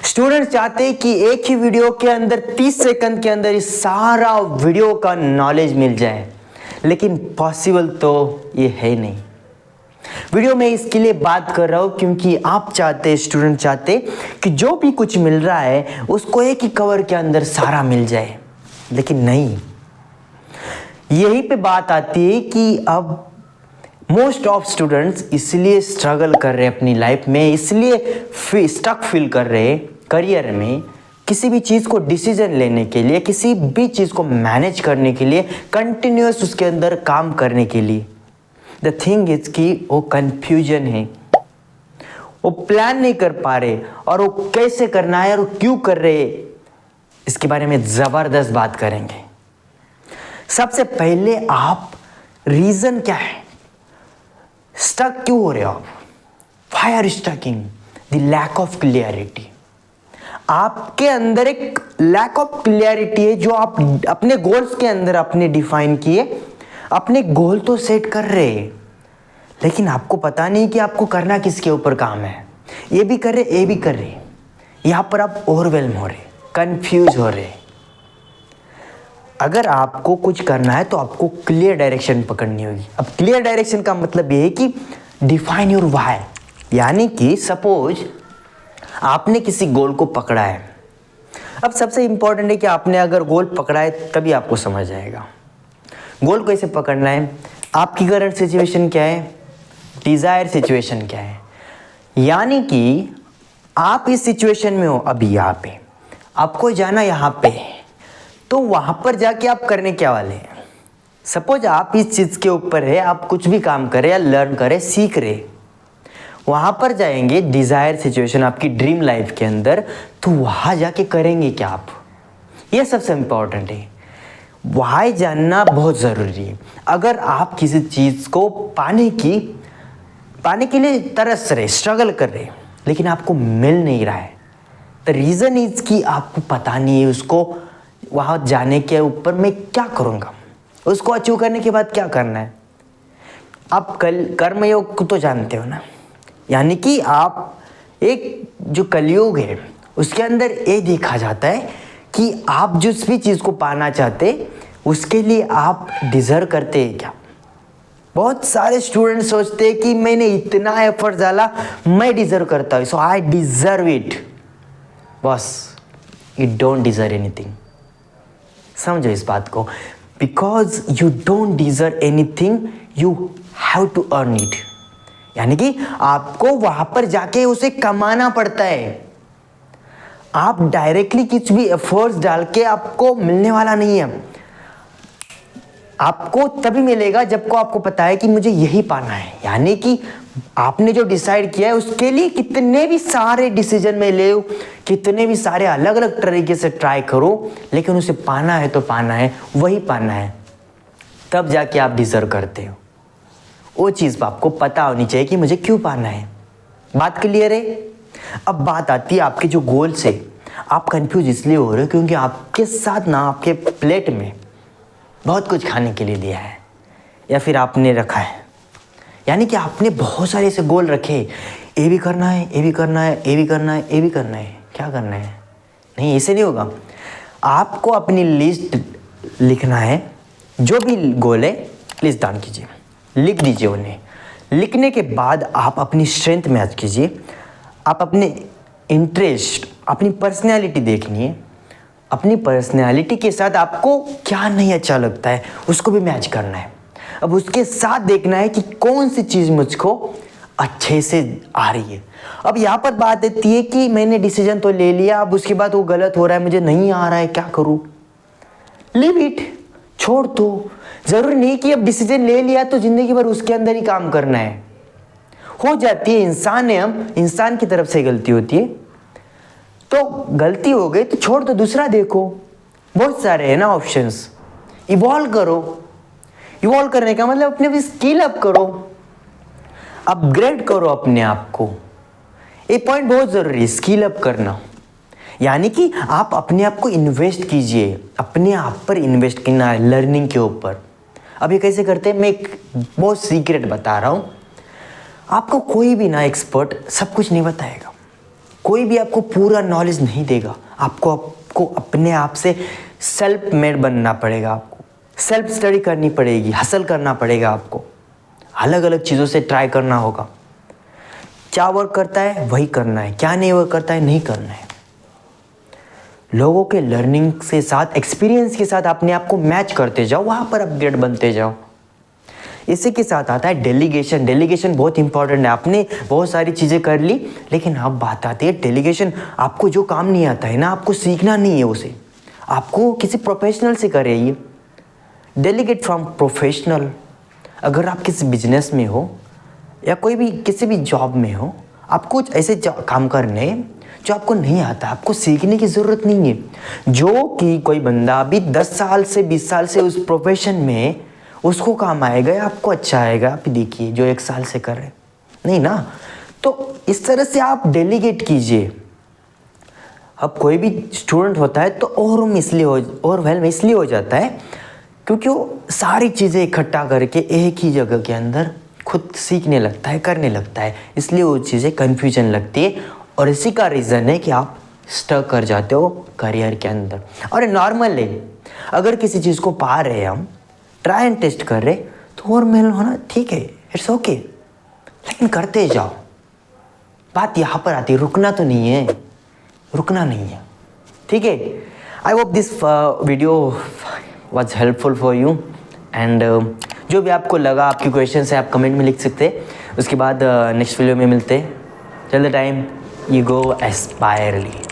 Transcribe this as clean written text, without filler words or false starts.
Students चाहते हैं कि एक ही वीडियो के अंदर 30 सेकंड के अंदर इस सारा वीडियो का नॉलेज मिल जाए, लेकिन पॉसिबल तो ये है नहीं। वीडियो में इसके लिए बात कर रहा हूँ क्योंकि आप चाहते, स्टूडेंट चाहते कि जो भी कुछ मिल रहा है उसको एक ही कवर के अंदर सारा मिल जाए, लेकिन नहीं। यही पे बात आती है कि अब मोस्ट ऑफ स्टूडेंट्स इसलिए स्ट्रगल कर रहे हैं अपनी लाइफ में, इसलिए स्टक फील कर रहे हैं करियर में, किसी भी चीज़ को डिसीजन लेने के लिए, किसी भी चीज़ को मैनेज करने के लिए, कंटिन्यूस उसके अंदर काम करने के लिए। द थिंग इज कि वो कंफ्यूजन है, वो प्लान नहीं कर पा रहे और वो कैसे करना है और वो क्यों कर रहे हैं, इसके बारे में ज़बरदस्त बात करेंगे। सबसे पहले आप रीज़न क्या है, स्टक क्यों हो रहे हो आप, why are stucking, the lack of clarity. आपके अंदर एक लैक ऑफ क्लियरिटी है जो आप अपने गोल्स के अंदर अपने डिफाइन किए, अपने गोल तो सेट कर रहे हैं, लेकिन आपको पता नहीं कि आपको करना किसके ऊपर काम है। ये भी कर रहे, ये भी कर रहे, यहाँ पर आप ओवरवेल्म हो रहे, कंफ्यूज हो रहे। अगर आपको कुछ करना है तो आपको क्लियर डायरेक्शन पकड़नी होगी। अब क्लियर डायरेक्शन का मतलब ये है कि डिफाइन योर व्हाई, यानी कि सपोज आपने किसी गोल को पकड़ा है। अब सबसे इंपॉर्टेंट है कि आपने अगर गोल पकड़ा है तभी आपको समझ आएगा गोल कैसे पकड़ना है, आपकी करंट सिचुएशन क्या है, डिजायर सिचुएशन क्या है। यानी कि आप इस सिचुएशन में हो अभी, यहाँ पे आपको जाना, यहाँ पे, तो वहाँ पर जाके आप करने क्या वाले हैं। सपोज आप इस चीज़ के ऊपर है, आप कुछ भी काम करें या लर्न करें, सीख रहे, वहाँ पर जाएंगे डिज़ायर सिचुएशन आपकी ड्रीम लाइफ के अंदर, तो वहाँ जाके करेंगे क्या आप, ये सबसे इम्पोर्टेंट है। वहाँ जानना बहुत ज़रूरी है। अगर आप किसी चीज़ को पाने के लिए तरस रहे, स्ट्रगल कर रहे, लेकिन आपको मिल नहीं रहा है, द रीज़न इज कि आपको पता नहीं है उसको वहाँ जाने के ऊपर मैं क्या करूँगा, उसको अचीव करने के बाद क्या करना है। आप कर्मयोग तो जानते हो ना, यानी कि आप एक जो कलयुग है उसके अंदर ये देखा जाता है कि आप जिस भी चीज़ को पाना चाहते उसके लिए आप डिज़र्व करते हैं क्या। बहुत सारे स्टूडेंट सोचते हैं कि मैंने इतना एफर्ट डाला, मैं डिज़र्व करता हूँ, सो आई डिज़र्व इट। बस, यू डोंट डिज़र्व एनीथिंग। समझो इस बात को, because you don't deserve anything, you have to earn it. यानी कि आपको वहां पर जाके उसे कमाना पड़ता है। आप डायरेक्टली कुछ भी एफर्ट्स डाल के आपको मिलने वाला नहीं है। आपको तभी मिलेगा जब को आपको पता है कि मुझे यही पाना है। यानी कि आपने जो डिसाइड किया है उसके लिए कितने भी सारे डिसीजन में ले, कितने भी सारे अलग अलग तरीके से ट्राई करो, लेकिन उसे पाना है तो पाना है, वही पाना है, तब जाके आप डिजर्व करते हो। वो चीज़ आपको पता होनी चाहिए कि मुझे क्यों पाना है। बात क्लियर है। अब बात आती है आपके जो गोल से आप कंफ्यूज इसलिए हो रहे हो क्योंकि आपके साथ ना आपके प्लेट में बहुत कुछ खाने के लिए दिया है या फिर आपने रखा है। यानी कि आपने बहुत सारे ऐसे गोल रखे, ये भी करना है, ये भी करना है, ये भी करना है, ये भी करना है, क्या करना है। नहीं, ऐसे नहीं होगा। आपको अपनी लिस्ट लिखना है, जो भी गोल है लिस्ट डाउन कीजिए, लिख दीजिए उन्हें। लिखने के बाद आप अपनी स्ट्रेंथ मैच कीजिए, आप अपने इंटरेस्ट, अपनी पर्सनैलिटी देखनी है। अपनी पर्सनैलिटी के साथ आपको क्या नहीं अच्छा लगता है उसको भी मैच करना है। अब उसके साथ देखना है कि कौन सी चीज़ मुझको अच्छे से आ रही है। अब यहाँ पर बात आती है कि मैंने डिसीजन तो ले लिया, अब उसके बाद वो गलत हो रहा है, मुझे नहीं आ रहा है, क्या करूँ। लिव इट, छोड़ दो। जरूरी नहीं कि अब डिसीजन ले लिया तो जिंदगी भर उसके अंदर ही काम करना है। हो जाती है, इंसान है हम, इंसान की तरफ से गलती होती है, तो गलती हो गई तो छोड़ दो, दूसरा देखो। बहुत सारे हैं ना ऑप्शंस। इवॉल्व करो। इवॉल्व करने का मतलब अपने स्किल अप करो, अपग्रेड करो अपने आप को। ये पॉइंट बहुत जरूरी है, स्किल अप करना। यानी कि आप अपने आप को इन्वेस्ट कीजिए, अपने आप पर इन्वेस्ट करना है, लर्निंग के ऊपर। अब ये कैसे करते हैं, मैं एक बहुत सीक्रेट बता रहा हूँ। आपको कोई भी ना एक्सपर्ट सब कुछ नहीं बताएगा। कोई भी आपको पूरा नॉलेज नहीं देगा। आपको अपने आप से सेल्फ मेड बनना पड़ेगा। आपको सेल्फ स्टडी करनी पड़ेगी, हसल करना पड़ेगा। आपको अलग अलग चीज़ों से ट्राई करना होगा। क्या वर्क करता है वही करना है, क्या नहीं वर्क करता है नहीं करना है। लोगों के लर्निंग के साथ, एक्सपीरियंस के साथ अपने आप को मैच करते जाओ, वहाँ पर अपग्रेड बनते जाओ। इसी के साथ आता है डेलीगेशन। डेलीगेशन बहुत इंपॉर्टेंट है। आपने बहुत सारी चीज़ें कर ली, लेकिन अब बात आती है डेलीगेशन। आपको जो काम नहीं आता है ना, आपको सीखना नहीं है उसे, आपको किसी प्रोफेशनल से करिए। Delegate from professional. अगर आप किसी बिजनेस में हो या कोई भी किसी भी जॉब में हो, आपको कुछ ऐसे काम करने जो आपको नहीं आता, आपको सीखने की ज़रूरत नहीं है। जो कि कोई बंदा अभी 10 साल से 20 साल से उस प्रोफेशन में, उसको काम आएगा या आपको अच्छा आएगा? आप देखिए जो 1 साल से कर रहे, नहीं ना। तो इस तरह से आप डेलीगेट कीजिए। अब कोई भी स्टूडेंट होता है तो ओवरवेल्म इसलिए हो जाता है क्योंकि वो सारी चीज़ें इकट्ठा करके एक ही जगह के अंदर खुद सीखने लगता है, करने लगता है, इसलिए वो चीज़ें कन्फ्यूजन लगती है। और इसी का रीज़न है कि आप स्टक कर जाते हो करियर के अंदर। और नॉर्मल है, अगर किसी चीज़ को पा रहे हैं हम, ट्राई एंड टेस्ट कर रहे, तो ओवरवेल्म होना ठीक है, इट्स ओके, लेकिन करते जाओ। बात यहाँ पर आती है, रुकना तो नहीं है, रुकना नहीं है, ठीक है। I hope this video was helpful for you. And जो भी आपको लगा, आपके क्वेश्चन है, आप कमेंट में लिख सकते हैं। उसके बाद नेक्स्ट वीडियो में मिलते हैं। Till the time, you go aspirely.